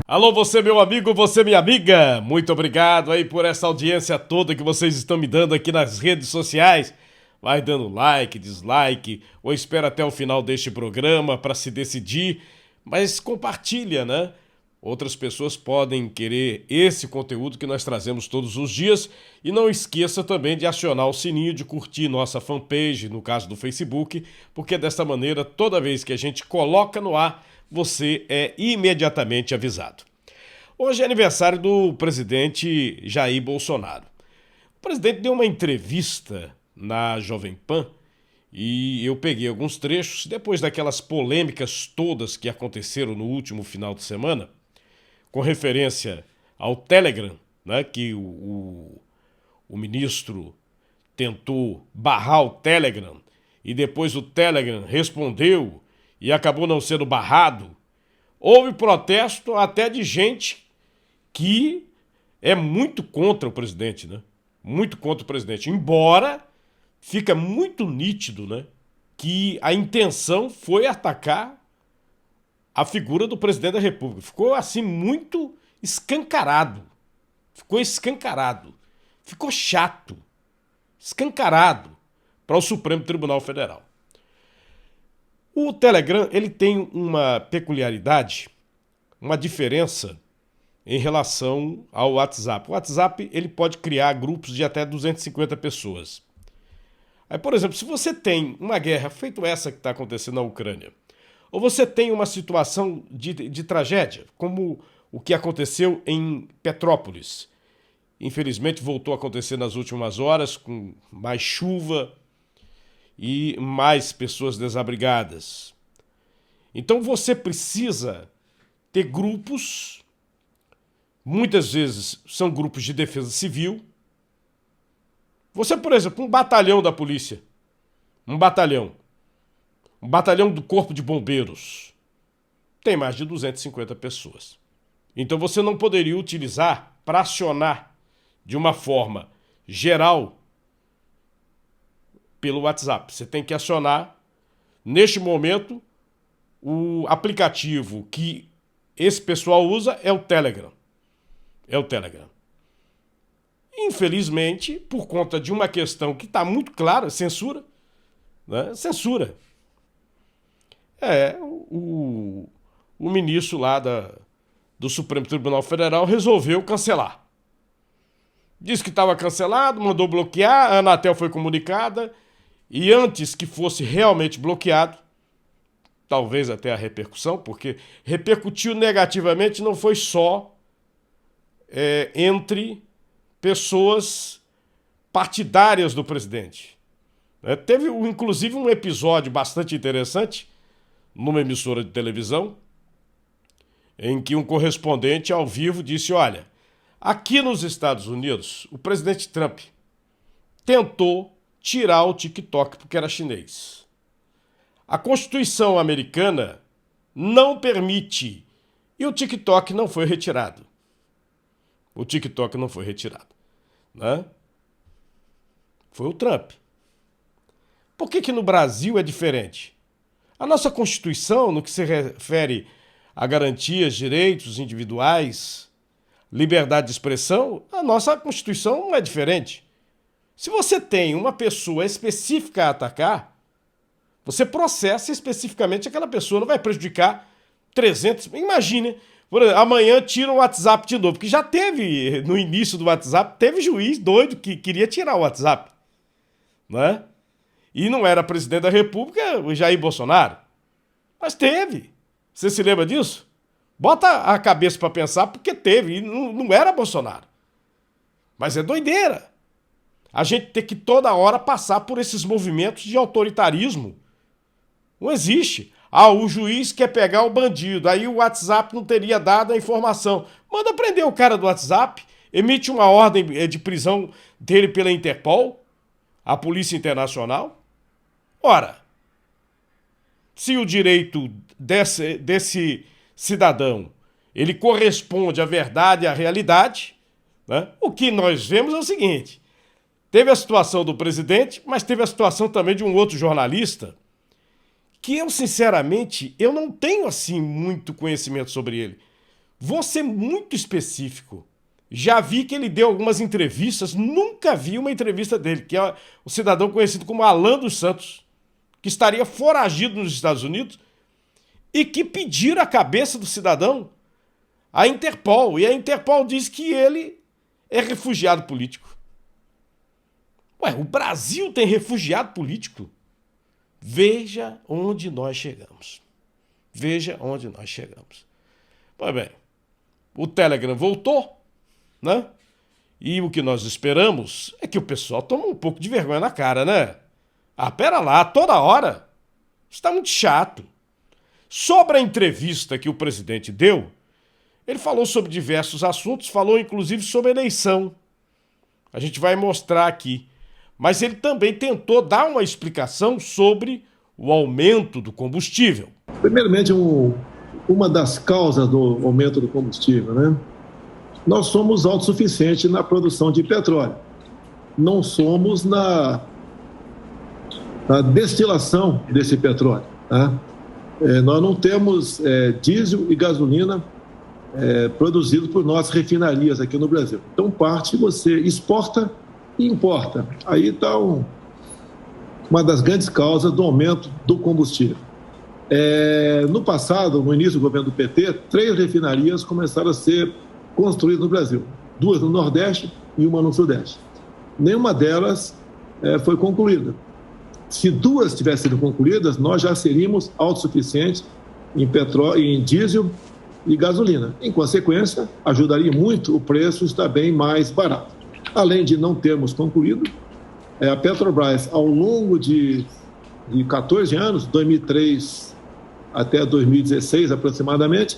Alô, você meu amigo, você minha amiga, muito obrigado aí por essa audiência toda que vocês estão me dando aqui nas redes sociais. Vai dando like, dislike, ou espera até o final deste programa para se decidir, mas compartilha, né? Outras pessoas podem querer esse conteúdo que nós trazemos todos os dias e não esqueça também de acionar o sininho, de curtir nossa fanpage, no caso do Facebook, porque dessa maneira, toda vez que a gente coloca no ar, você é imediatamente avisado. Hoje é aniversário do presidente Jair Bolsonaro. O presidente deu uma entrevista na Jovem Pan e eu peguei alguns trechos depois daquelas polêmicas todas que aconteceram no último final de semana, com referência ao Telegram, né, que o ministro tentou barrar o Telegram e depois o Telegram respondeu e acabou não sendo barrado. Houve protesto até de gente que é muito contra o presidente, né? Muito contra o presidente. Embora fica muito nítido, né, que a intenção foi atacar a figura do presidente da República. Ficou assim muito escancarado. Ficou escancarado. Ficou chato. Escancarado para o Supremo Tribunal Federal. O Telegram, ele tem uma peculiaridade, uma diferença em relação ao WhatsApp. O WhatsApp, ele pode criar grupos de até 250 pessoas. Aí, por exemplo, se você tem uma guerra feito essa que está acontecendo na Ucrânia, ou você tem uma situação de tragédia, como o que aconteceu em Petrópolis, infelizmente voltou a acontecer nas últimas horas, com mais chuva e mais pessoas desabrigadas. Então você precisa ter grupos, muitas vezes são grupos de defesa civil. Você, por exemplo, um batalhão da polícia, um batalhão do Corpo de Bombeiros, tem mais de 250 pessoas. Então você não poderia utilizar para acionar de uma forma geral pelo WhatsApp. Você tem que acionar, neste momento, o aplicativo que esse pessoal usa é o Telegram. É o Telegram. Infelizmente, por conta de uma questão que está muito clara, censura, né? Censura. O ministro lá do Supremo Tribunal Federal resolveu cancelar. Disse que estava cancelado, mandou bloquear, a Anatel foi comunicada e antes que fosse realmente bloqueado, talvez até a repercussão, porque repercutiu negativamente não foi só entre pessoas partidárias do presidente. Teve, inclusive, um episódio bastante interessante numa emissora de televisão, em que um correspondente ao vivo disse: olha, aqui nos Estados Unidos, o presidente Trump tentou tirar o TikTok porque era chinês. A Constituição americana não permite e o TikTok não foi retirado. O TikTok não foi retirado, né? Foi o Trump. Por que no Brasil é diferente? A nossa Constituição, no que se refere a garantias, direitos individuais, liberdade de expressão, a nossa Constituição não é diferente. Se você tem uma pessoa específica a atacar, você processa especificamente aquela pessoa, não vai prejudicar 300... Imagine, por exemplo, amanhã tira o WhatsApp de novo, porque já teve, no início do WhatsApp, teve juiz doido que queria tirar o WhatsApp, né? E não era presidente da República o Jair Bolsonaro. Mas teve. Você se lembra disso? Bota a cabeça para pensar, porque teve. E não era Bolsonaro. Mas é doideira. A gente tem que toda hora passar por esses movimentos de autoritarismo. Não existe. Ah, o juiz quer pegar o bandido. Aí o WhatsApp não teria dado a informação. Manda prender o cara do WhatsApp. Emite uma ordem de prisão dele pela Interpol, a Polícia Internacional. Ora, se o direito desse cidadão ele corresponde à verdade e à realidade, né, o que nós vemos é o seguinte: teve a situação do presidente, mas teve a situação também de um outro jornalista que eu, sinceramente, eu não tenho assim muito conhecimento sobre ele. Vou ser muito específico. Já vi que ele deu algumas entrevistas, nunca vi uma entrevista dele, que é o cidadão conhecido como Alan dos Santos, que estaria foragido nos Estados Unidos e que pediram a cabeça do cidadão à Interpol. E a Interpol diz que ele é refugiado político. Ué, o Brasil tem refugiado político? Veja onde nós chegamos. Veja onde nós chegamos. Pois bem, o Telegram voltou, né? E o que nós esperamos é que o pessoal tome um pouco de vergonha na cara, né? Ah, pera lá, toda hora. Isso tá muito chato. Sobre a entrevista que o presidente deu, ele falou sobre diversos assuntos, falou inclusive sobre eleição. A gente vai mostrar aqui. Mas ele também tentou dar uma explicação sobre o aumento do combustível. Primeiramente, uma das causas do aumento do combustível, né? Nós somos autossuficientes na produção de petróleo. Não somos na destilação desse petróleo, tá? Nós não temos diesel e gasolina produzidos por nossas refinarias aqui no Brasil. Então, parte você exporta e importa. Aí está uma das grandes causas do aumento do combustível. No passado, no início do governo do PT, 3 refinarias começaram a ser construídas no Brasil. 2 no Nordeste e uma no Sudeste. Nenhuma delas foi concluída. Se 2 tivessem sido concluídas, nós já seríamos autossuficientes em petróleo, em diesel e gasolina. Em consequência, ajudaria muito o preço estar bem mais barato. Além de não termos concluído, a Petrobras, ao longo de 14 anos, 2003 até 2016 aproximadamente,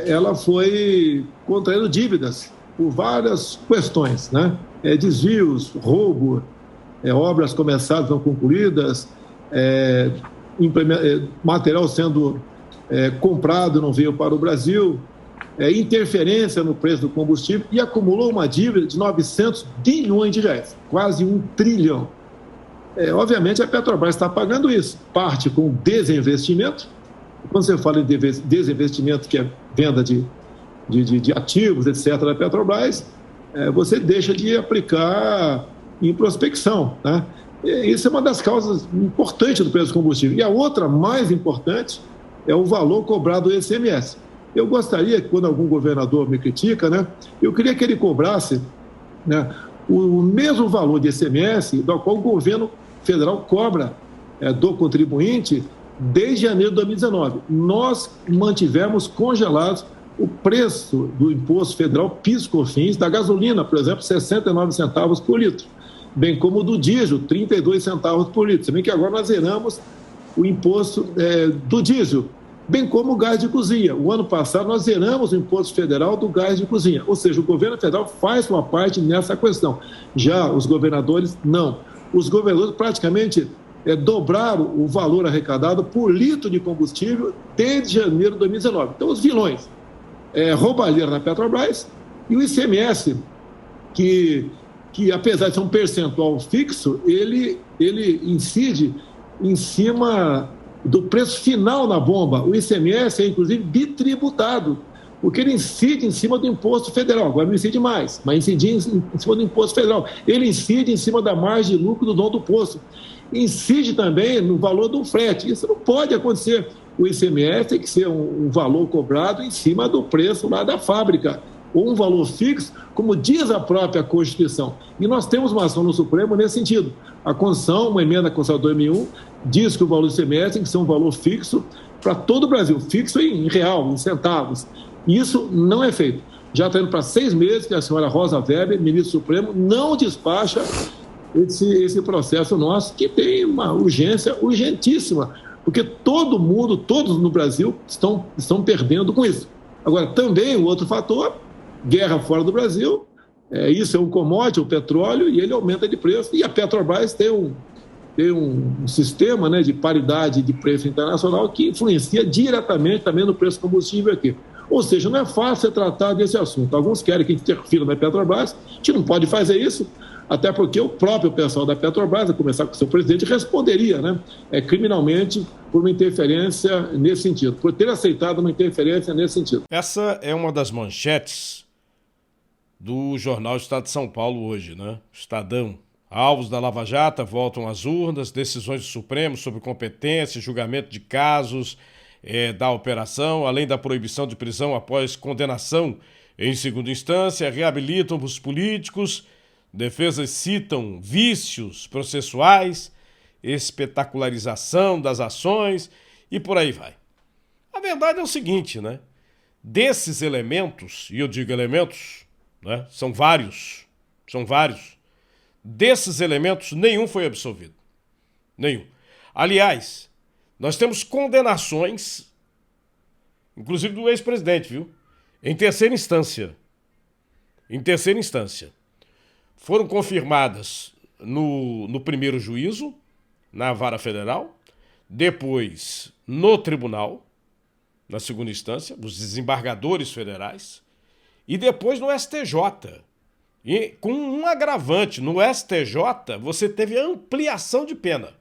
ela foi contraindo dívidas por várias questões, né? Desvios, roubo, obras começadas não concluídas, material sendo comprado não veio para o Brasil, interferência no preço do combustível, e acumulou uma dívida de 900 bilhões de reais, quase 1 trilhão. Obviamente a Petrobras está pagando isso, parte com desinvestimento. Quando você fala em desinvestimento, que é venda de ativos, etc., da Petrobras, você deixa de aplicar em prospecção, né? Isso é uma das causas importantes do preço do combustível. E a outra, mais importante, é o valor cobrado do ICMS. Eu gostaria que, quando algum governador me critica, né, eu queria que ele cobrasse, né, o mesmo valor de ICMS do qual o governo federal cobra do contribuinte desde janeiro de 2019. Nós mantivemos congelados o preço do imposto federal PIS/COFINS da gasolina, por exemplo, 69 centavos por litro, bem como do diesel, 32 centavos por litro. Se bem que agora nós zeramos o imposto do diesel, bem como o gás de cozinha. O ano passado nós zeramos o imposto federal do gás de cozinha, ou seja, o governo federal faz sua parte nessa questão. Já os governadores, não. Os governadores praticamente dobraram o valor arrecadado por litro de combustível desde janeiro de 2019. Então, os vilões, roubalheira na Petrobras, e o ICMS, que apesar de ser um percentual fixo, ele incide em cima do preço final na bomba. O ICMS é, inclusive, bitributado, porque ele incide em cima do imposto federal. Agora não incide mais, mas incide em cima do imposto federal. Ele incide em cima da margem de lucro do dono do posto. Incide também no valor do frete. Isso não pode acontecer. O ICMS tem que ser um valor cobrado em cima do preço lá da fábrica, ou um valor fixo, como diz a própria Constituição. E nós temos uma ação no Supremo nesse sentido. A Constituição, uma emenda à Constituição 2001, diz que o valor do ICMS tem que ser um valor fixo para todo o Brasil, fixo em real, em centavos. E isso não é feito. Já está indo para 6 meses que a senhora Rosa Weber, ministra do Supremo, não despacha esse processo nosso, que tem uma urgência urgentíssima, porque todo mundo, todos no Brasil, estão perdendo com isso. Agora, também o outro fator, guerra fora do Brasil, isso é um commodity, o petróleo, e ele aumenta de preço. E a Petrobras tem um sistema, né, de paridade de preço internacional que influencia diretamente também no preço do combustível aqui. Ou seja, não é fácil tratar desse assunto. Alguns querem que a gente interfira na Petrobras, a gente não pode fazer isso, Até porque o próprio pessoal da Petrobras, a começar com o seu presidente, responderia, né, criminalmente por uma interferência nesse sentido, por ter aceitado uma interferência nesse sentido. Essa é uma das manchetes do jornal Estado de São Paulo hoje, né? Estadão. Alvos da Lava Jato voltam às urnas, decisões do Supremo sobre competência, julgamento de casos da operação, além da proibição de prisão após condenação em segunda instância, reabilitam os políticos, defesas citam vícios processuais, espetacularização das ações e por aí vai. A verdade é o seguinte, né? Desses elementos, e eu digo elementos, né? São vários. Desses elementos, nenhum foi absolvido. Nenhum. Aliás, nós temos condenações, inclusive do ex-presidente, viu? Em terceira instância. Foram confirmadas no primeiro juízo, na Vara Federal, depois no tribunal, na segunda instância, os desembargadores federais, e depois no STJ. E com um agravante, no STJ você teve ampliação de pena.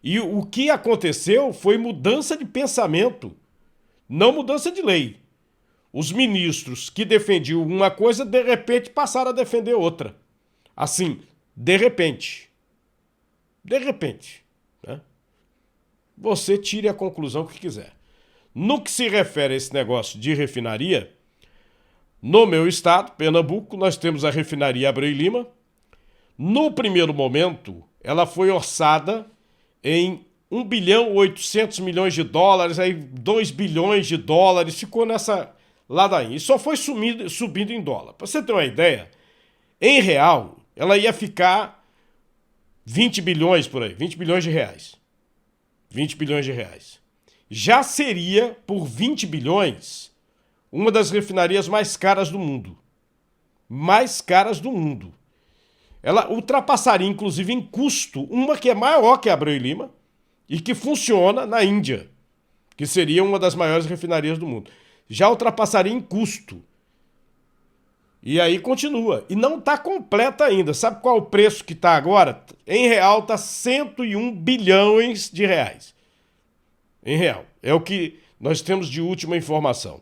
E o que aconteceu foi mudança de pensamento, não mudança de lei. Os ministros que defendiam uma coisa, de repente, passaram a defender outra. Assim, de repente. Né? Você tire a conclusão que quiser. No que se refere a esse negócio de refinaria, no meu estado, Pernambuco, nós temos a refinaria Abreu e Lima. No primeiro momento, ela foi orçada em 1 bilhão 800 milhões de dólares, aí 2 bilhões de dólares, ficou nessa ladainha. E só foi subindo em dólar. Para você ter uma ideia, em real, ela ia ficar 20 bilhões por aí, 20 bilhões de reais. 20 bilhões de reais. Já seria, por 20 bilhões, uma das refinarias mais caras do mundo. Ela ultrapassaria, inclusive, em custo, uma que é maior que a Abreu e Lima e que funciona na Índia, que seria uma das maiores refinarias do mundo. Já ultrapassaria em custo. E aí continua. E não está completa ainda. Sabe qual é o preço que está agora? Em real está 101 bilhões de reais. Em real. É o que nós temos de última informação.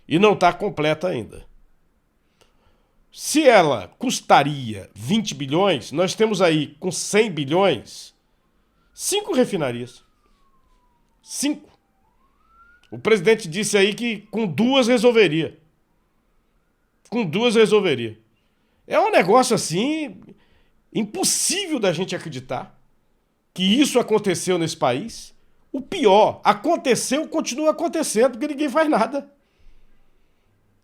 E não está completa ainda. Se ela custaria 20 bilhões, nós temos aí com 100 bilhões, 5 refinarias. 5. O presidente disse aí que com 2 resolveria. É um negócio assim, impossível da gente acreditar que isso aconteceu nesse país. O pior, aconteceu, continua acontecendo, porque ninguém faz nada.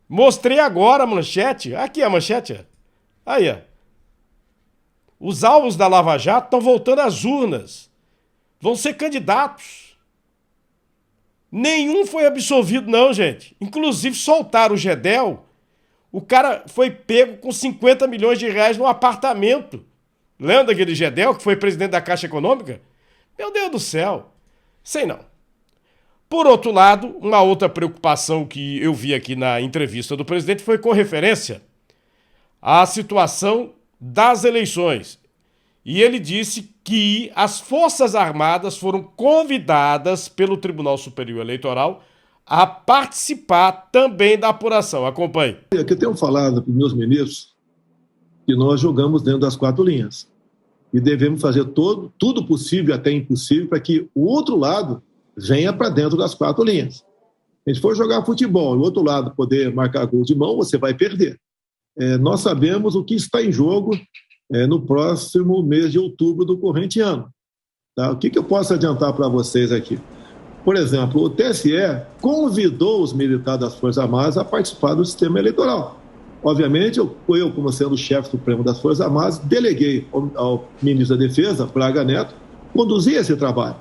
Mostrei agora a manchete. Aqui a manchete. Aí, ó. Os alvos da Lava Jato estão voltando às urnas. Vão ser candidatos. Nenhum foi absolvido, não, gente. Inclusive, soltaram o Gedel. O cara foi pego com 50 milhões de reais no apartamento. Lembra daquele Gedel que foi presidente da Caixa Econômica? Meu Deus do céu. Sei não. Por outro lado, uma outra preocupação que eu vi aqui na entrevista do presidente foi com referência à situação das eleições. E ele disse que as Forças Armadas foram convidadas pelo Tribunal Superior Eleitoral a participar também da apuração. Acompanhe. Aqui eu tenho falado para os meus ministros que nós jogamos dentro das 4 linhas. E devemos fazer tudo possível, até impossível, para que o outro lado venha para dentro das 4 linhas. Se a gente for jogar futebol e o outro lado poder marcar gol de mão, você vai perder. Nós sabemos o que está em jogo no próximo mês de outubro do corrente ano. Tá? O que eu posso adiantar para vocês aqui? Por exemplo, o TSE convidou os militares das Forças Armadas a participar do sistema eleitoral. Obviamente, eu como sendo o chefe supremo das Forças Armadas, deleguei ao ministro da Defesa, Braga Neto, conduzir esse trabalho.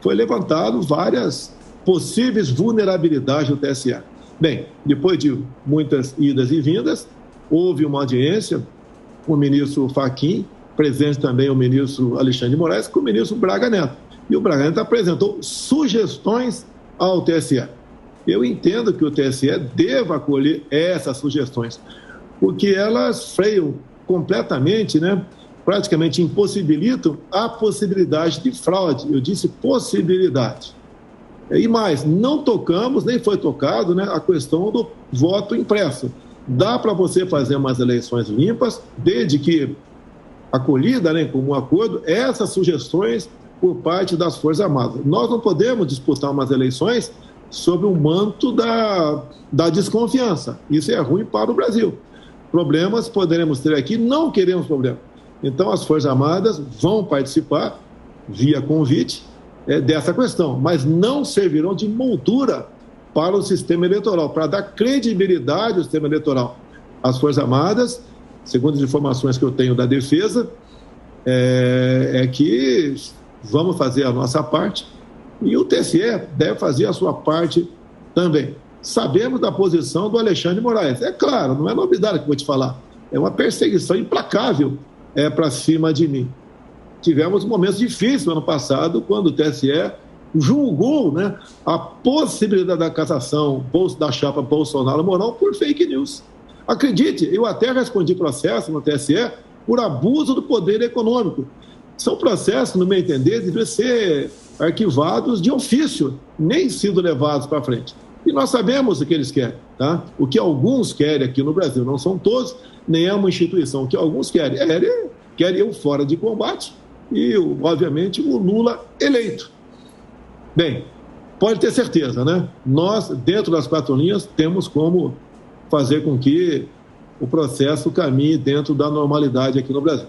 Foi levantado várias possíveis vulnerabilidades do TSE. Bem, depois de muitas idas e vindas, houve uma audiência com o ministro Fachin, presente também o ministro Alexandre de Moraes, com o ministro Braga Neto. E o Braga Neto apresentou sugestões ao TSE. Eu entendo que o TSE deva acolher essas sugestões. porque elas freiam completamente, né? Praticamente impossibilitam a possibilidade de fraude. Eu disse possibilidade. E mais, não tocamos, nem foi tocado, né, a questão do voto impresso. Dá para você fazer umas eleições limpas, desde que acolhida, né, como um acordo, essas sugestões por parte das Forças Armadas. Nós não podemos disputar umas eleições sob o manto da desconfiança. Isso é ruim para o Brasil. Problemas poderemos ter aqui, não queremos problema. Então, as Forças Armadas vão participar, via convite, dessa questão, mas não servirão de moldura para o sistema eleitoral, para dar credibilidade ao sistema eleitoral. As Forças Armadas, segundo as informações que eu tenho da Defesa, é que vamos fazer a nossa parte e o TSE deve fazer a sua parte também. Sabemos da posição do Alexandre de Moraes. É claro, não é novidade que eu vou te falar. É uma perseguição implacável para cima de mim. Tivemos momentos difíceis no ano passado, quando o TSE julgou, né, a possibilidade da cassação da chapa Bolsonaro-Mourão por fake news. Acredite, eu até respondi processo no TSE por abuso do poder econômico. São processos, no meu entender, deveriam ser arquivados de ofício, nem sido levados para frente. E nós sabemos o que eles querem, tá? O que alguns querem aqui no Brasil, não são todos, nem é uma instituição. O que alguns querem querem eu fora de combate e, obviamente, o Lula eleito. Bem, pode ter certeza, né? Nós, dentro das 4 linhas, temos como fazer com que o processo caminhe dentro da normalidade aqui no Brasil.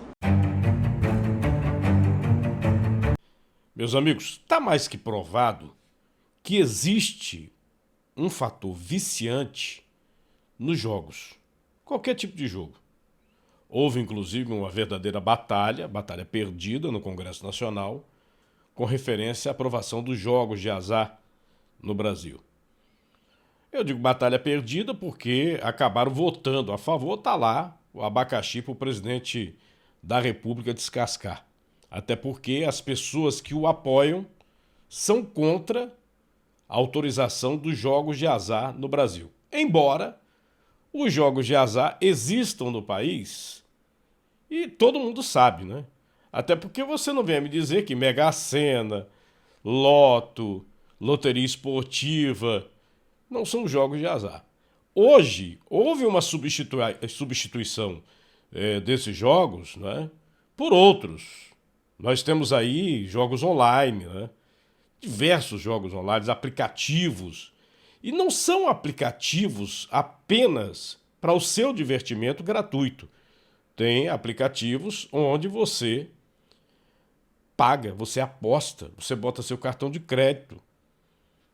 Meus amigos, está mais que provado que existe um fator viciante nos jogos. Qualquer tipo de jogo. Houve, inclusive, uma verdadeira batalha perdida no Congresso Nacional, com referência à aprovação dos jogos de azar no Brasil. Eu digo batalha perdida porque acabaram votando a favor, tá lá o abacaxi para o presidente da República descascar. Até porque as pessoas que o apoiam são contra a autorização dos jogos de azar no Brasil. Embora os jogos de azar existam no país e todo mundo sabe, né? Até porque você não vem me dizer que Mega Sena, Loto, Loteria Esportiva não são jogos de azar. Hoje, houve uma substituição desses jogos, né, por outros. Nós temos aí jogos online, né? Diversos jogos online, aplicativos. E não são aplicativos apenas para o seu divertimento gratuito. Tem aplicativos onde você paga, você aposta, você bota seu cartão de crédito.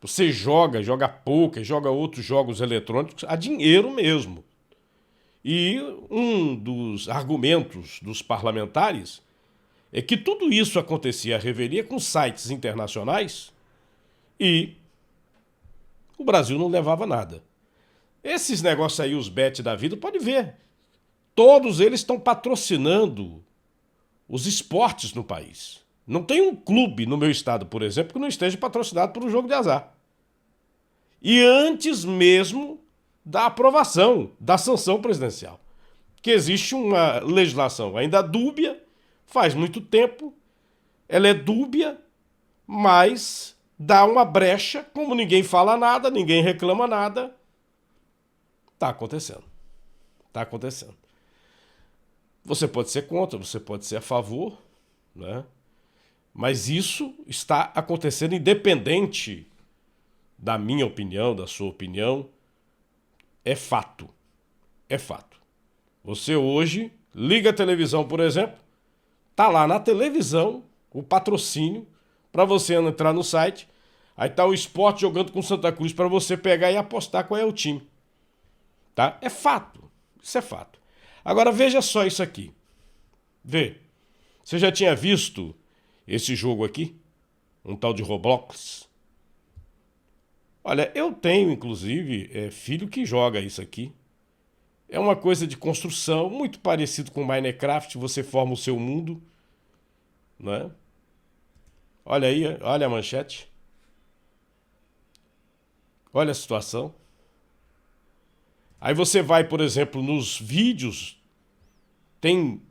Você joga poker, joga outros jogos eletrônicos a dinheiro mesmo. E um dos argumentos dos parlamentares é que tudo isso acontecia à revelia com sites internacionais e o Brasil não levava nada. Esses negócios aí, os bet da vida, pode ver. Todos eles estão patrocinando os esportes no país. Não tem um clube no meu estado, por exemplo, que não esteja patrocinado por um jogo de azar. E antes mesmo da aprovação, da sanção presidencial. Que existe uma legislação ainda dúbia, faz muito tempo, ela é dúbia, mas dá uma brecha, como ninguém fala nada, ninguém reclama nada. Está acontecendo. Está acontecendo. Você pode ser contra, você pode ser a favor, né? Mas isso está acontecendo independente da minha opinião, da sua opinião. É fato. É fato. Você hoje liga a televisão, por exemplo, tá lá na televisão o patrocínio para você entrar no site. Aí tá o Sport jogando com Santa Cruz para você pegar e apostar qual é o time. Tá? É fato. Isso é fato. Agora veja só isso aqui. Vê. Você já tinha visto esse jogo aqui? Um tal de Roblox? Olha, eu tenho, inclusive, filho que joga isso aqui. É uma coisa de construção, muito parecido com Minecraft, você forma o seu mundo, né? Olha aí, olha a manchete. Olha a situação. Aí você vai, por exemplo, nos vídeos, tem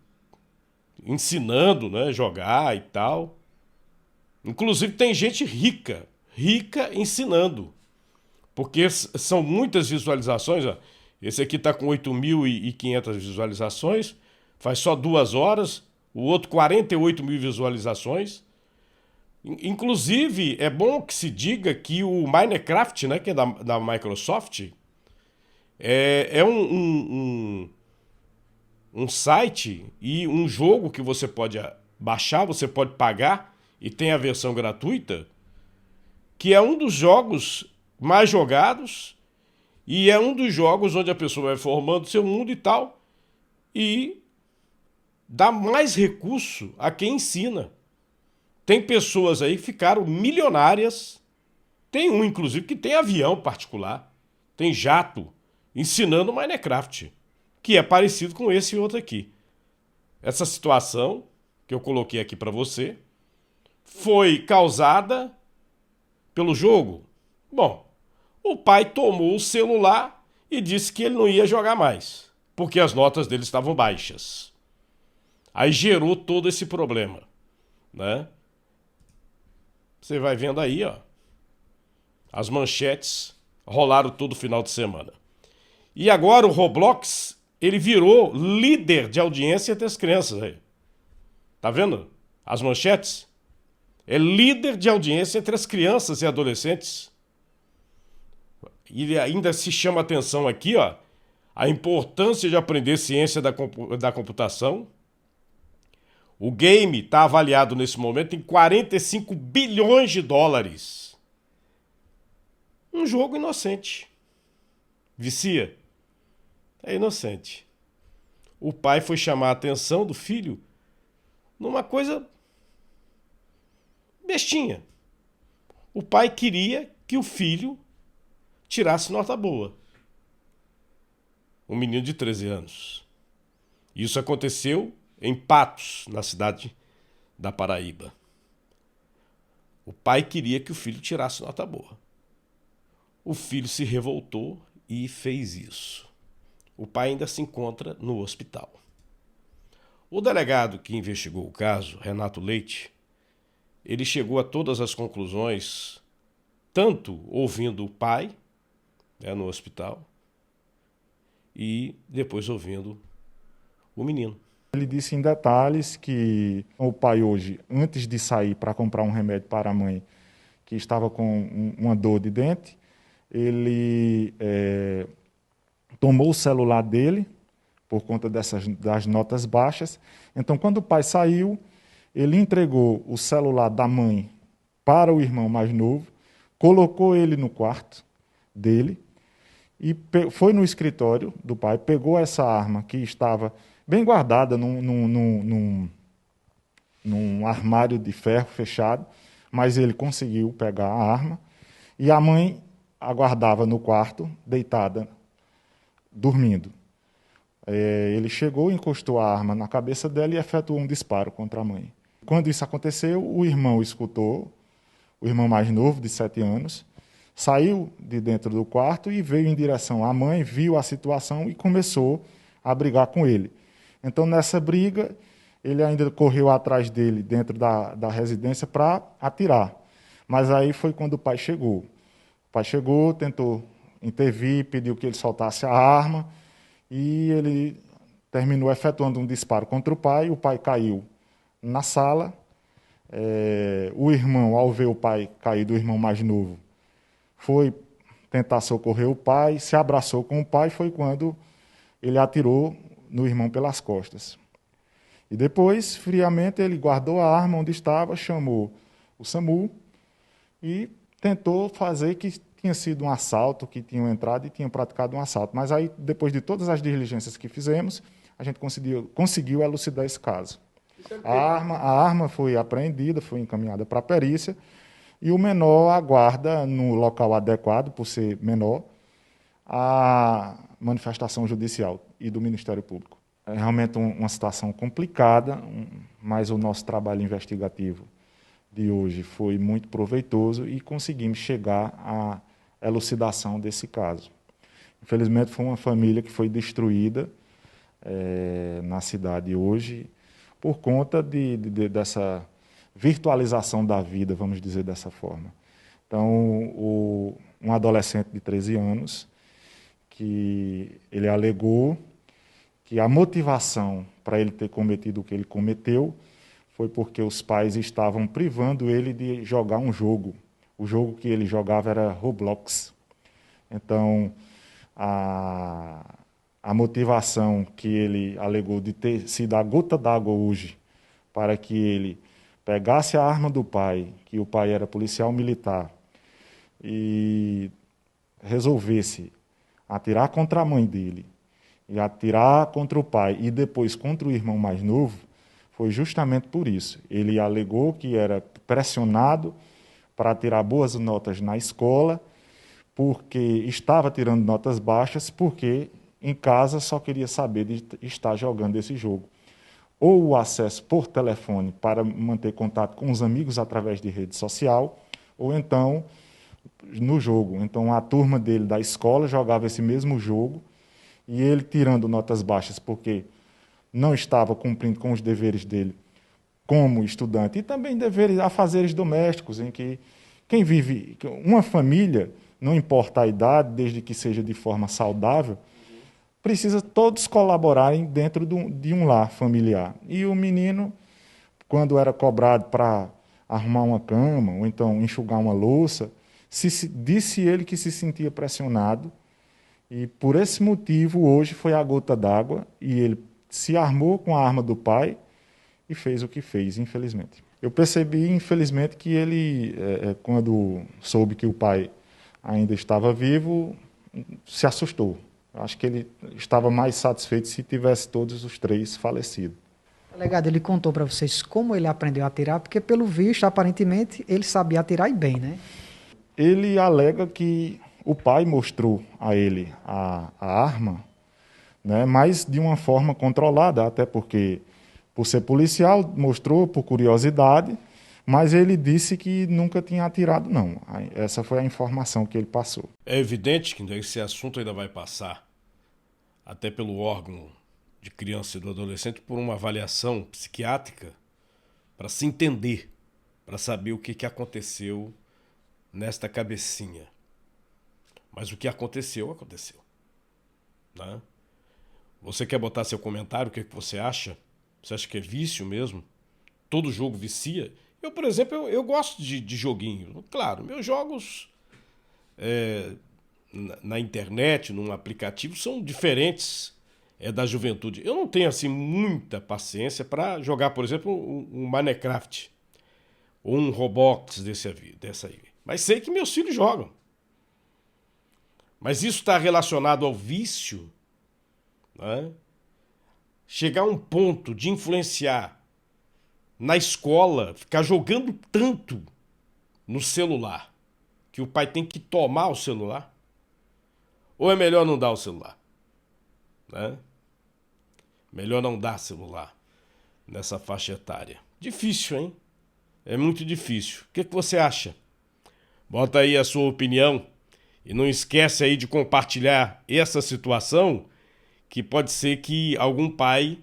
ensinando, né, jogar e tal. Inclusive tem gente rica ensinando. Porque são muitas visualizações, ó. Esse aqui está com 8.500 visualizações, faz só 2 horas. O outro 48 mil visualizações. Inclusive, é bom que se diga que o Minecraft, né, que é da Microsoft, é um site e um jogo que você pode baixar, você pode pagar e tem a versão gratuita, que é um dos jogos mais jogados e é um dos jogos onde a pessoa vai formando seu mundo e tal e dá mais recurso a quem ensina. Tem pessoas aí que ficaram milionárias, tem um inclusive que tem avião particular, tem jato, ensinando Minecraft, que é parecido com esse outro aqui. Essa situação que eu coloquei aqui para você foi causada pelo jogo? Bom, o pai tomou o celular e disse que ele não ia jogar mais, porque as notas dele estavam baixas. Aí gerou todo esse problema, né? Você vai vendo aí, ó. As manchetes rolaram todo final de semana. E agora o Roblox, ele virou líder de audiência entre as crianças aí. Tá vendo? As manchetes? É líder de audiência entre as crianças e adolescentes. E ainda se chama atenção aqui, ó, a importância de aprender ciência da computação. O game está avaliado nesse momento em 45 bilhões de dólares. Um jogo inocente. Vicia? É inocente. O pai foi chamar a atenção do filho numa coisa bestinha. O pai queria que o filho tirasse nota boa. Um menino de 13 anos. Isso aconteceu em Patos, na cidade da Paraíba. O pai queria que o filho tirasse nota boa. O filho se revoltou e fez isso. O pai ainda se encontra no hospital. O delegado que investigou o caso, Renato Leite, ele chegou a todas as conclusões, tanto ouvindo o pai, né, no hospital, e depois ouvindo o menino. Ele disse em detalhes que o pai hoje, antes de sair para comprar um remédio para a mãe que estava com uma dor de dente, ele tomou o celular dele por conta das notas baixas. Então, quando o pai saiu, ele entregou o celular da mãe para o irmão mais novo, colocou ele no quarto dele e foi no escritório do pai, pegou essa arma que estava bem guardada num armário de ferro fechado, mas ele conseguiu pegar a arma e a mãe aguardava no quarto, deitada, dormindo. Ele chegou, encostou a arma na cabeça dela e efetuou um disparo contra a mãe. Quando isso aconteceu, o irmão escutou, o irmão mais novo, de 7 anos, saiu de dentro do quarto e veio em direção à mãe, viu a situação e começou a brigar com ele. Então, nessa briga, ele ainda correu atrás dele dentro da residência para atirar. Mas aí foi quando o pai chegou. O pai chegou, tentou intervir, pediu que ele soltasse a arma e ele terminou efetuando um disparo contra o pai caiu na sala. O irmão, ao ver o pai cair, do irmão mais novo, foi tentar socorrer o pai, se abraçou com o pai, foi quando ele atirou no irmão pelas costas. E depois, friamente, ele guardou a arma onde estava, chamou o SAMU e tentou fazer que tinha sido um assalto, que tinham entrado e tinham praticado um assalto. Mas aí, depois de todas as diligências que fizemos, a gente conseguiu elucidar esse caso. A arma foi apreendida, foi encaminhada para a perícia e o menor aguarda no local adequado, por ser menor, a manifestação judicial e do Ministério Público. É realmente uma situação complicada, mas o nosso trabalho investigativo de hoje foi muito proveitoso e conseguimos chegar à elucidação desse caso. Infelizmente, foi uma família que foi destruída na cidade hoje por conta dessa virtualização da vida, vamos dizer dessa forma. Então, um adolescente de 13 anos, que ele alegou que a motivação para ele ter cometido o que ele cometeu foi porque os pais estavam privando ele de jogar um jogo. O jogo que ele jogava era Roblox. Então, a motivação que ele alegou de ter sido a gota d'água hoje para que ele pegasse a arma do pai, que o pai era policial militar, e resolvesse atirar contra a mãe dele, e atirar contra o pai, e depois contra o irmão mais novo, foi justamente por isso. Ele alegou que era pressionado para tirar boas notas na escola, porque estava tirando notas baixas, porque em casa só queria saber de estar jogando esse jogo. Ou o acesso por telefone para manter contato com os amigos através de rede social, ou então no jogo. Então a turma dele da escola jogava esse mesmo jogo, e ele tirando notas baixas porque não estava cumprindo com os deveres dele como estudante, e também deveres, afazeres domésticos, em que quem vive, uma família, não importa a idade, desde que seja de forma saudável, precisa todos colaborarem dentro de um lar familiar. E o menino, quando era cobrado para arrumar uma cama, ou então enxugar uma louça, disse ele que se sentia pressionado, e por esse motivo hoje foi a gota d'água, e ele se armou com a arma do pai e fez o que fez, infelizmente. Eu percebi, infelizmente, que ele, quando soube que o pai ainda estava vivo, se assustou. Acho que ele estava mais satisfeito se tivesse todos os três falecido. Delegado, ele contou para vocês como ele aprendeu a atirar, porque pelo visto, aparentemente, ele sabia atirar e bem, né? Ele alega que o pai mostrou a ele a arma, né, mas de uma forma controlada, até porque, por ser policial, mostrou por curiosidade, mas ele disse que nunca tinha atirado, não. Essa foi a informação que ele passou. É evidente que esse assunto ainda vai passar, até pelo órgão de criança e do adolescente, por uma avaliação psiquiátrica, para se entender, para saber o que aconteceu nesta cabecinha. Mas o que aconteceu, aconteceu. Né? Você quer botar seu comentário? O que você acha? Você acha que é vício mesmo? Todo jogo vicia? Eu, por exemplo, eu gosto de joguinho. Claro, meus jogos na internet, num aplicativo, são diferentes da juventude. Eu não tenho assim muita paciência para jogar, por exemplo, um Minecraft ou um Roblox dessa aí. Mas sei que meus filhos jogam. Mas isso está relacionado ao vício, né? Chegar a um ponto de influenciar na escola, ficar jogando tanto no celular, que o pai tem que tomar o celular? Ou é melhor não dar o celular? Né? Melhor não dar celular nessa faixa etária. Difícil, hein? É muito difícil. O que você acha? Bota aí a sua opinião. E não esquece aí de compartilhar essa situação, que pode ser que algum pai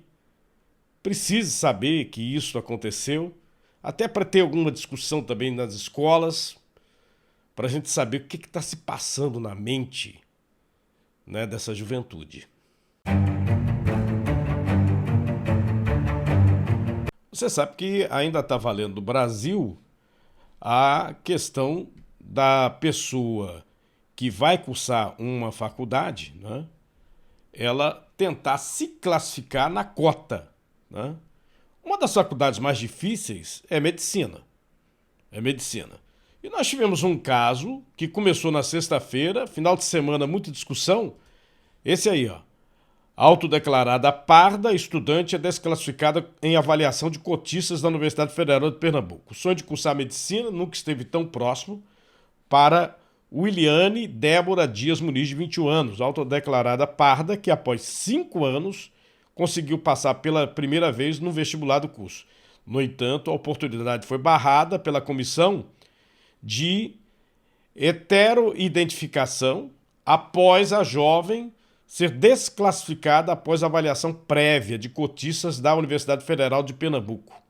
precise saber que isso aconteceu, até para ter alguma discussão também nas escolas, para a gente saber o que está se passando na mente, né, dessa juventude. Você sabe que ainda está valendo no Brasil a questão da pessoa que vai cursar uma faculdade, né, ela tentar se classificar na cota. Né? Uma das faculdades mais difíceis é medicina. E nós tivemos um caso que começou na sexta-feira, final de semana, muita discussão. Esse aí, ó. Autodeclarada parda, estudante é desclassificada em avaliação de cotistas da Universidade Federal de Pernambuco. O sonho de cursar medicina nunca esteve tão próximo para Williane Débora Dias Muniz, de 21 anos, autodeclarada parda, que após 5 anos conseguiu passar pela primeira vez no vestibular do curso. No entanto, a oportunidade foi barrada pela Comissão de Heteroidentificação, após a jovem ser desclassificada após avaliação prévia de cotistas da Universidade Federal de Pernambuco.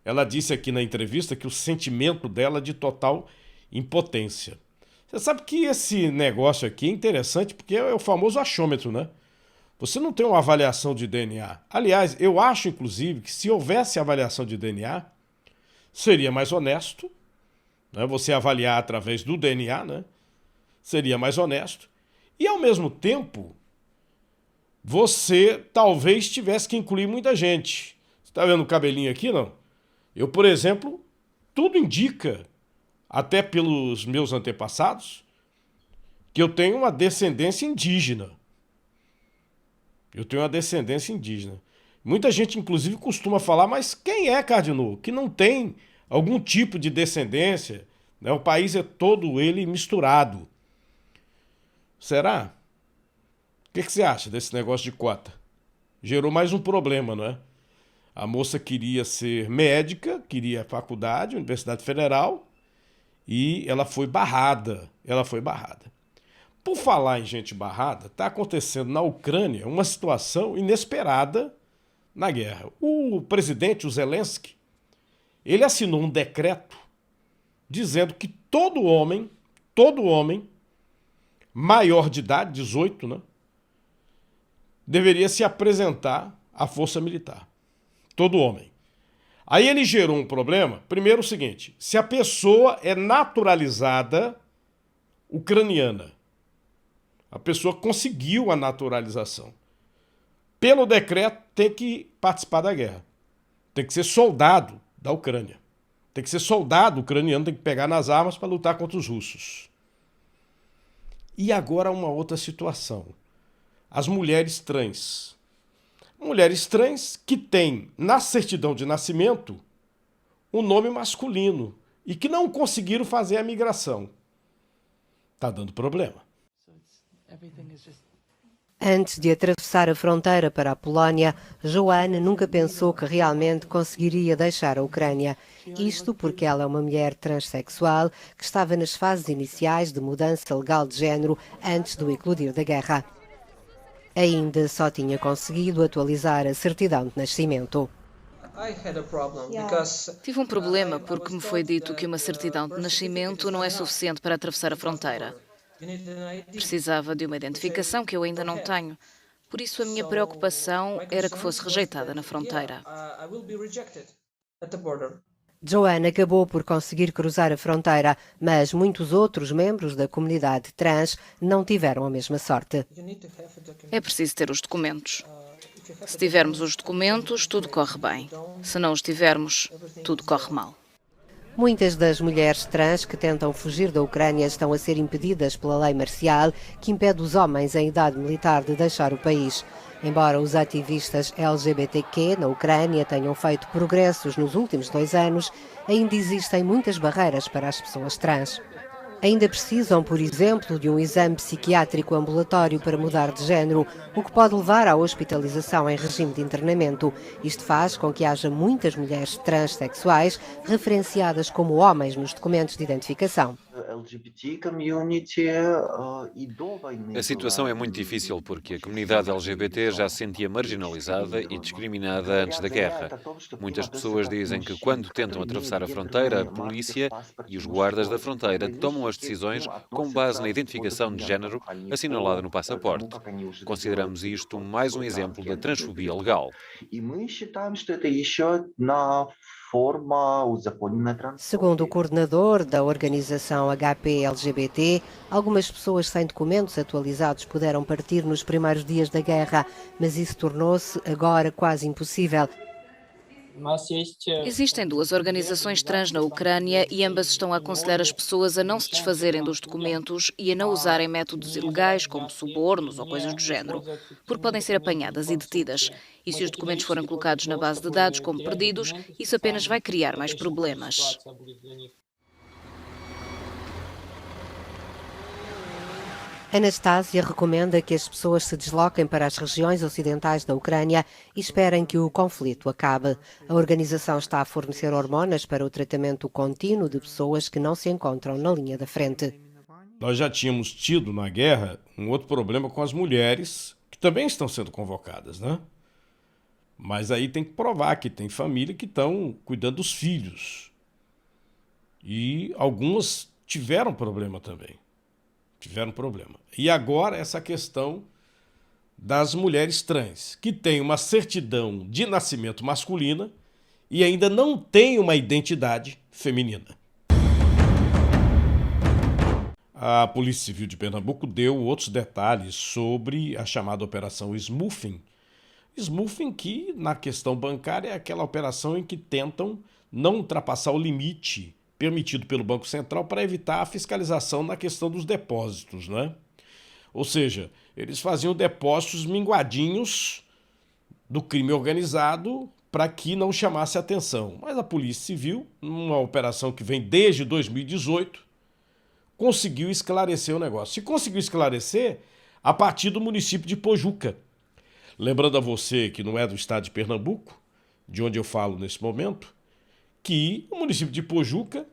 Ela disse aqui na entrevista que o sentimento dela é de total impotência. Você sabe que esse negócio aqui é interessante porque é o famoso achômetro, né? Você não tem uma avaliação de DNA. Aliás, eu acho, inclusive, que se houvesse avaliação de DNA, seria mais honesto, né? Você avaliar através do DNA, né? Seria mais honesto. E, ao mesmo tempo, você talvez tivesse que incluir muita gente. Você está vendo o cabelinho aqui, não? Eu, por exemplo, tudo indica, até pelos meus antepassados, que eu tenho uma descendência indígena. Muita gente, inclusive, costuma falar, mas quem é Cardinô? Que não tem algum tipo de descendência, né? O país é todo ele misturado. Será? O que você acha desse negócio de cota? Gerou mais um problema, não é? A moça queria ser médica, queria faculdade, Universidade Federal, e ela foi barrada. Por falar em gente barrada, está acontecendo na Ucrânia uma situação inesperada na guerra. O presidente, o Zelensky, ele assinou um decreto dizendo que todo homem maior de idade, 18, né, deveria se apresentar à força militar. Todo homem. Aí ele gerou um problema. Primeiro o seguinte, se a pessoa é naturalizada ucraniana, a pessoa conseguiu a naturalização, pelo decreto tem que participar da guerra. Tem que ser soldado da Ucrânia. Tem que ser soldado ucraniano, tem que pegar nas armas para lutar contra os russos. E agora uma outra situação. As mulheres trans. Mulheres trans que têm na certidão de nascimento um nome masculino e que não conseguiram fazer a migração. Está dando problema. Antes de atravessar a fronteira para a Polónia, Joanne nunca pensou que realmente conseguiria deixar a Ucrânia. Isto porque ela é uma mulher transexual que estava nas fases iniciais de mudança legal de género antes do eclodir da guerra. Ainda só tinha conseguido atualizar a certidão de nascimento. Tive um problema porque me foi dito que uma certidão de nascimento não é suficiente para atravessar a fronteira. Precisava de uma identificação que eu ainda não tenho. Por isso a minha preocupação era que fosse rejeitada na fronteira. Joanne acabou por conseguir cruzar a fronteira, mas muitos outros membros da comunidade trans não tiveram a mesma sorte. É preciso ter os documentos. Se tivermos os documentos, tudo corre bem. Se não os tivermos, tudo corre mal. Muitas das mulheres trans que tentam fugir da Ucrânia estão a ser impedidas pela lei marcial que impede os homens em idade militar de deixar o país. Embora os ativistas LGBTQ na Ucrânia tenham feito progressos nos últimos 2 anos, ainda existem muitas barreiras para as pessoas trans. Ainda precisam, por exemplo, de um exame psiquiátrico ambulatório para mudar de género, o que pode levar à hospitalização em regime de internamento. Isto faz com que haja muitas mulheres transexuais referenciadas como homens nos documentos de identificação. A situação é muito difícil porque a comunidade LGBT já se sentia marginalizada e discriminada antes da guerra. Muitas pessoas dizem que quando tentam atravessar a fronteira, a polícia e os guardas da fronteira tomam as decisões com base na identificação de género assinalada no passaporte. Consideramos isto mais um exemplo da transfobia legal. Segundo o coordenador da organização HP LGBT, algumas pessoas sem documentos atualizados puderam partir nos primeiros dias da guerra, mas isso tornou-se agora quase impossível. Existem 2 organizações trans na Ucrânia e ambas estão a aconselhar as pessoas a não se desfazerem dos documentos e a não usarem métodos ilegais, como subornos ou coisas do género, porque podem ser apanhadas e detidas. E se os documentos forem colocados na base de dados como perdidos, isso apenas vai criar mais problemas. Anastasia recomenda que as pessoas se desloquem para as regiões ocidentais da Ucrânia e esperem que o conflito acabe. A organização está a fornecer hormonas para o tratamento contínuo de pessoas que não se encontram na linha da frente. Nós já tínhamos tido na guerra um outro problema com as mulheres, que também estão sendo convocadas, né? Mas aí tem que provar que tem família que estão cuidando dos filhos. E algumas tiveram problema também. Tiveram problema. E agora essa questão das mulheres trans, que têm uma certidão de nascimento masculina e ainda não têm uma identidade feminina. A Polícia Civil de Pernambuco deu outros detalhes sobre a chamada Operação Smoothing. Smoothing que, na questão bancária, é aquela operação em que tentam não ultrapassar o limite permitido pelo Banco Central para evitar a fiscalização na questão dos depósitos, né? Ou seja, eles faziam depósitos minguadinhos do crime organizado para que não chamasse atenção. Mas a Polícia Civil, numa operação que vem desde 2018, conseguiu esclarecer o negócio. E conseguiu esclarecer a partir do município de Pojuca. Lembrando a você que não é do estado de Pernambuco, de onde eu falo nesse momento, que o município de Pojuca,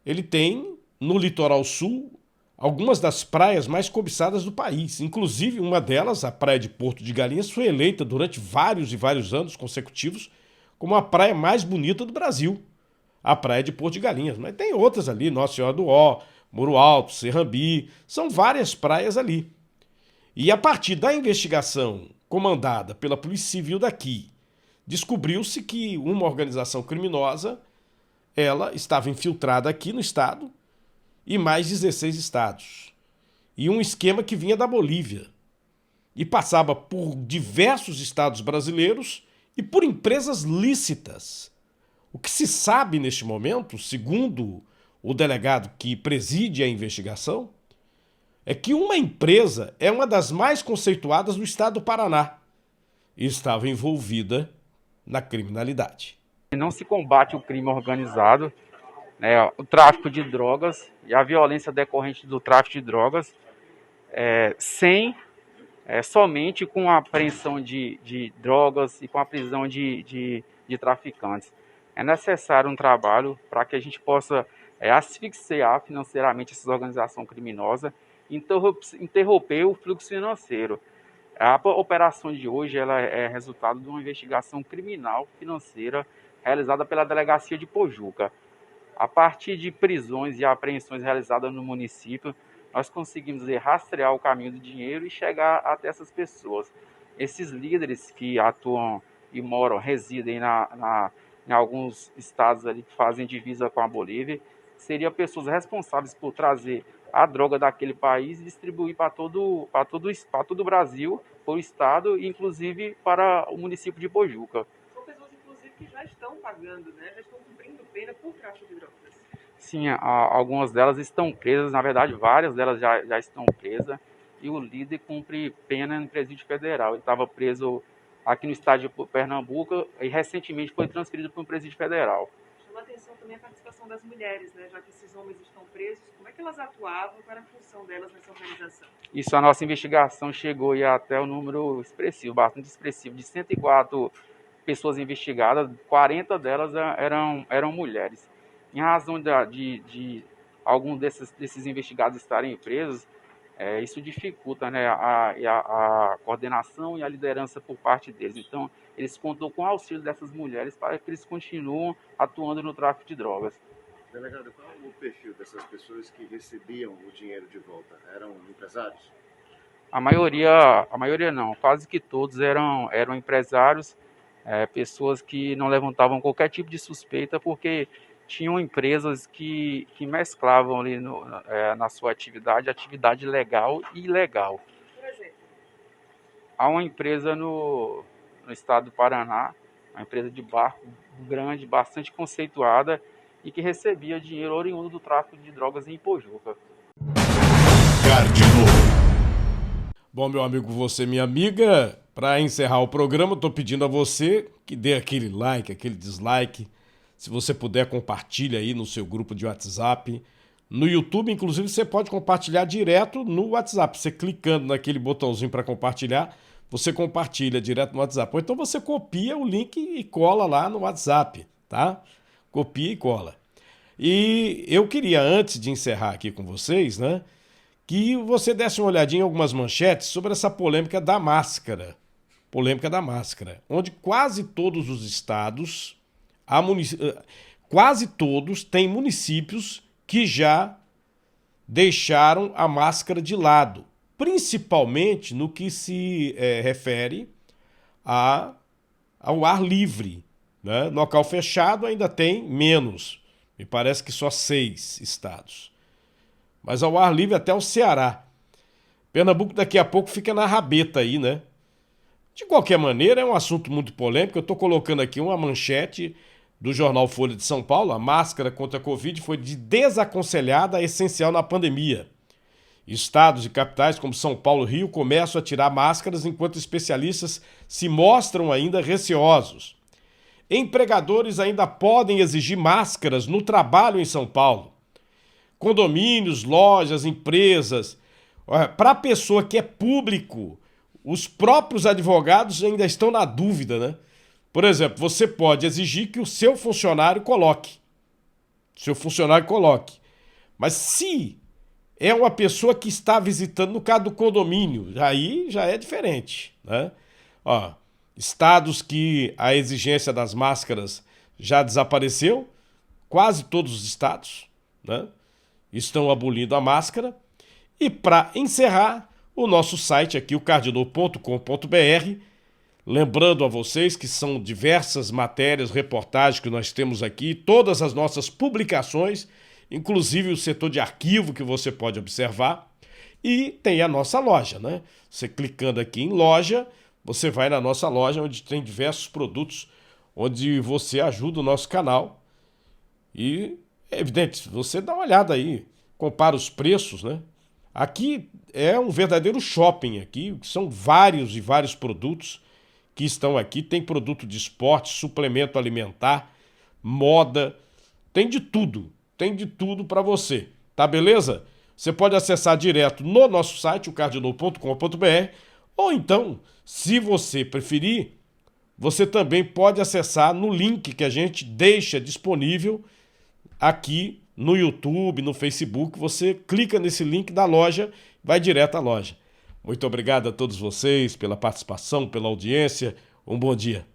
ele tem no litoral sul algumas das praias mais cobiçadas do país. Inclusive, uma delas, a praia de Porto de Galinhas, foi eleita durante vários e vários anos consecutivos como a praia mais bonita do Brasil. A praia de Porto de Galinhas. Mas tem outras ali, Nossa Senhora do Ó, Muro Alto, Serrambi, são várias praias ali. E a partir da investigação comandada pela Polícia Civil daqui, descobriu-se que uma organização criminosa, ela estava infiltrada aqui no estado e mais 16 estados. E um esquema que vinha da Bolívia e passava por diversos estados brasileiros e por empresas lícitas. O que se sabe neste momento, segundo o delegado que preside a investigação, é que uma empresa é uma das mais conceituadas do estado do Paraná e estava envolvida na criminalidade. Não se combate o crime organizado, né, o tráfico de drogas e a violência decorrente do tráfico de drogas somente com a apreensão de drogas e com a prisão de traficantes. É necessário um trabalho para que a gente possa asfixiar financeiramente essas organizações criminosas e interromper o fluxo financeiro. A operação de hoje ela é resultado de uma investigação criminal financeira realizada pela Delegacia de Pojuca. A partir de prisões e apreensões realizadas no município, nós conseguimos rastrear o caminho do dinheiro e chegar até essas pessoas. Esses líderes que atuam e moram, residem em alguns estados ali que fazem divisa com a Bolívia, seriam pessoas responsáveis por trazer a droga daquele país e distribuir para todo o Brasil, para o estado e inclusive para o município de Pojuca. São pessoas, inclusive, que já estão pagando, né? Já estão cumprindo pena por tráfico de drogas. Sim, algumas delas estão presas, na verdade várias delas já estão presas e o líder cumpre pena no presídio federal. Ele estava preso aqui no estado de Pernambuco e recentemente foi transferido para um presídio federal. Chama a atenção também a participação das mulheres, né? Já que esses homens estão presos, como é que elas atuavam, qual era a função delas nessa organização? Isso, a nossa investigação chegou até o número expressivo, bastante expressivo, de 104 pessoas investigadas, 40 delas eram mulheres. Em razão de algum desses investigados estarem presos, isso dificulta, né, a coordenação e a liderança por parte deles. Então, eles contam com o auxílio dessas mulheres para que eles continuem atuando no tráfico de drogas. Delegado, qual é o perfil dessas pessoas que recebiam o dinheiro de volta? Eram empresários? A maioria não, quase que todos eram empresários, pessoas que não levantavam qualquer tipo de suspeita, porque tinham empresas que mesclavam ali na sua atividade legal e ilegal. Por exemplo? Há uma empresa no estado do Paraná, uma empresa de barco grande, bastante conceituada, e que recebia dinheiro oriundo do tráfico de drogas em Pojuca. Bom, meu amigo, você, minha amiga, para encerrar o programa, eu estou pedindo a você que dê aquele like, aquele dislike. Se você puder, compartilha aí no seu grupo de WhatsApp. No YouTube, inclusive, você pode compartilhar direto no WhatsApp. Você clicando naquele botãozinho para compartilhar, você compartilha direto no WhatsApp. Ou então você copia o link e cola lá no WhatsApp, tá? Copia e cola. E eu queria, antes de encerrar aqui com vocês, né, que você desse uma olhadinha em algumas manchetes sobre essa polêmica da máscara. Polêmica da máscara, onde quase todos os estados, quase todos têm municípios que já deixaram a máscara de lado, principalmente no que se refere ao ar livre, né? Local fechado ainda tem menos, me parece que só 6 estados. Mas ao ar livre até o Ceará. Pernambuco daqui a pouco fica na rabeta aí, né? De qualquer maneira, é um assunto muito polêmico. Eu estou colocando aqui uma manchete do jornal Folha de São Paulo. A máscara contra a Covid foi desaconselhada a essencial na pandemia. Estados e capitais como São Paulo e Rio começam a tirar máscaras enquanto especialistas se mostram ainda receosos. Empregadores ainda podem exigir máscaras no trabalho em São Paulo. Condomínios, lojas, empresas. Para a pessoa que é público, os próprios advogados ainda estão na dúvida, né? Por exemplo, você pode exigir que o seu funcionário coloque. Mas se é uma pessoa que está visitando, no caso do condomínio, aí já é diferente, né? Estados que a exigência das máscaras já desapareceu, quase todos os estados, né, estão abolindo a máscara. E para encerrar, o nosso site aqui, o cardinal.com.br, lembrando a vocês que são diversas matérias, reportagens que nós temos aqui, todas as nossas publicações, inclusive o setor de arquivo que você pode observar, e tem a nossa loja, né? Você clicando aqui em loja, você vai na nossa loja onde tem diversos produtos, onde você ajuda o nosso canal e, é evidente, você dá uma olhada aí, compara os preços, né? Aqui é um verdadeiro shopping aqui, são vários e vários produtos que estão aqui. Tem produto de esporte, suplemento alimentar, moda, tem de tudo para você, tá beleza? Você pode acessar direto no nosso site, o cardinal.com.br, ou então, se você preferir, você também pode acessar no link que a gente deixa disponível aqui no YouTube, no Facebook. Você clica nesse link da loja, vai direto à loja. Muito obrigado a todos vocês pela participação, pela audiência. Um bom dia.